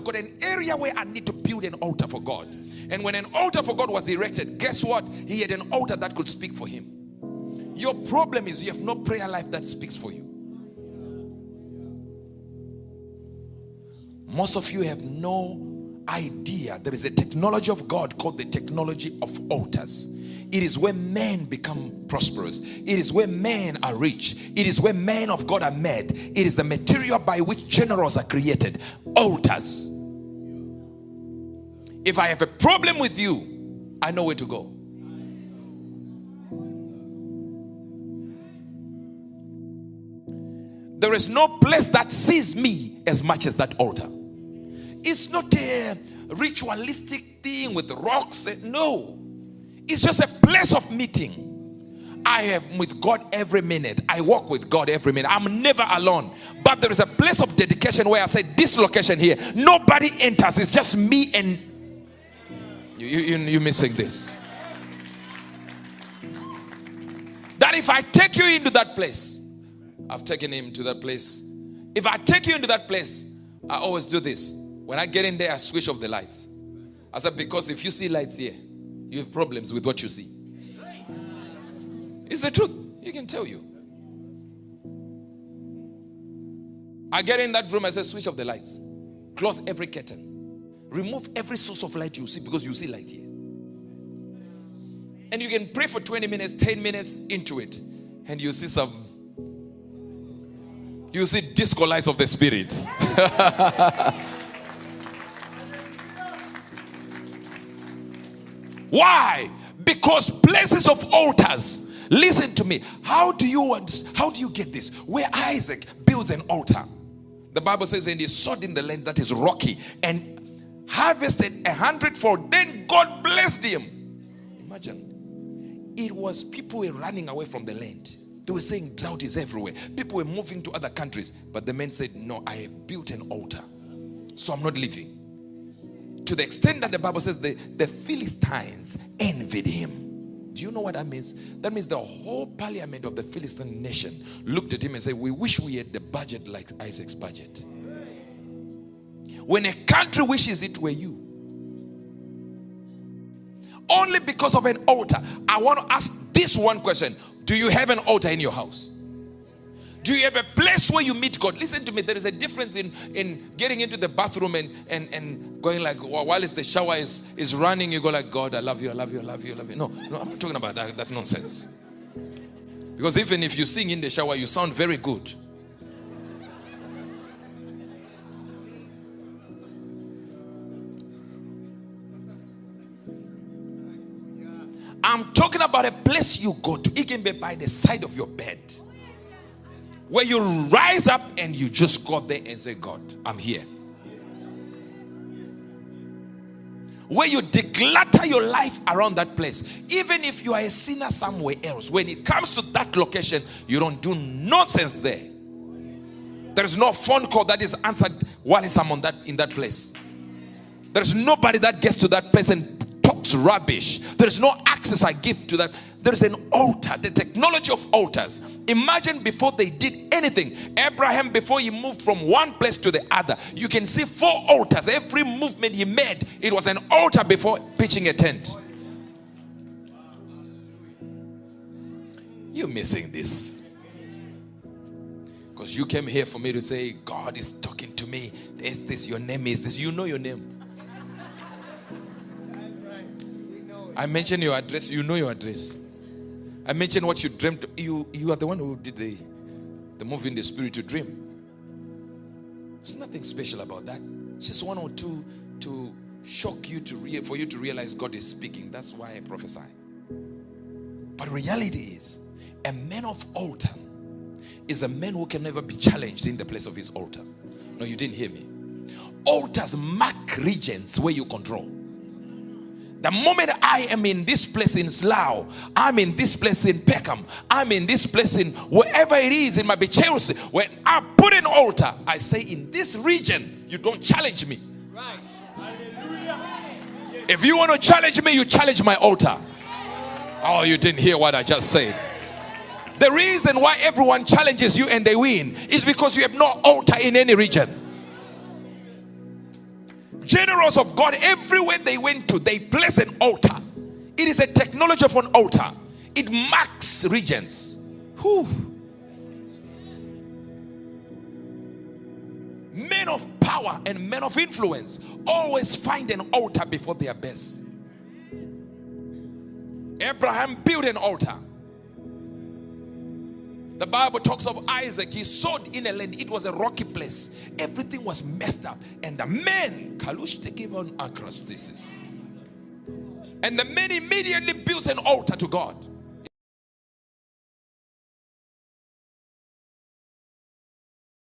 got an area where I need to build an altar for God. And when an altar for God was erected, guess what? He had an altar that could speak for him. Your problem is you have no prayer life that speaks for you. Most of you have no idea there is a technology of God called the technology of altars. It is where men become prosperous. It is where men are rich. It is where men of God are made. It is the material by which generals are created. Altars. If I have a problem with you, I know where to go. There is no place that sees me as much as that altar. It's not a ritualistic thing with rocks. No. It's just a place of meeting. I am with God every minute. I walk with God every minute. I'm never alone. But there is a place of dedication where I say, this location here, nobody enters. It's just me and you're missing this. That if I take you into that place, I've taken him to that place. If I take you into that place, I always do this. When I get in there, I switch off the lights. I said, because if you see lights here, you have problems with what you see. It's the truth. He can tell you. I get in that room, I say, switch off the lights. Close every curtain. Remove every source of light you see, because you see light here. And you can pray for 20 minutes, 10 minutes into it. And you see you see disco lights of the spirit. Why? Because places of altars. Listen to me. How do you get this? Where Isaac builds an altar. The Bible says, and he sowed in the land that is rocky and harvested 100-fold. Then God blessed him. Imagine. It was people were running away from the land. They were saying drought is everywhere. People were moving to other countries. But the man said, no, I have built an altar. So I'm not leaving. To the extent that the Bible says the Philistines envied him. Do you know what that means? That means the whole parliament of the Philistine nation looked at him and said, we wish we had the budget like Isaac's budget. When a country wishes it were you. Only because of an altar. I want to ask this one question. Do you have an altar in your house? Do you have a place where you meet God? Listen to me. There is a difference in getting into the bathroom and going like, while the shower is running, you go like, God, I love you, I love you, I love you, I love you. No, I'm not talking about that nonsense. Because even if you sing in the shower, you sound very good. I'm talking about a place you go to. It can be by the side of your bed. Where you rise up and you just go there and say, God, I'm here. Where you declutter your life around that place. Even if you are a sinner somewhere else, when it comes to that location, you don't do nonsense there. There is no phone call that is answered while I'm in that place. There is nobody that gets to that place and talks rubbish. There is no access I give to that. There is an altar, the technology of altars. Imagine before they did anything, Abraham, before he moved from one place to the other, you can see 4 altars. Every movement he made, it was an altar before pitching a tent. You're missing this. Because you came here for me to say, God is talking to me. There's this, your name is this. You know your name. I mentioned your address, you know your address. I mentioned what you dreamt. You are the one who did the movie in the spirit to dream. There's nothing special about that. It's just one or two to shock you for you to realize God is speaking. That's why I prophesy. But reality is, a man of altar is a man who can never be challenged in the place of his altar. No, you didn't hear me. Altars mark regions where you control. The moment I am in this place in Slough, I'm in this place in Peckham, I'm in this place in wherever it is, it might be Chelsea. When I put an altar, I say in this region, you don't challenge me. Right. Hallelujah. If you want to challenge me, you challenge my altar. Oh, you didn't hear what I just said. The reason why everyone challenges you and they win is because you have no altar in any region. Generals of God, everywhere they went to, they placed an altar. It is a technology of an altar. It marks regions. Whew. Men of power and men of influence always find an altar before their best. Abraham built an altar. The Bible talks of Isaac. He sowed in a land. It was a rocky place. Everything was messed up. And the men, and the men immediately built an altar to God.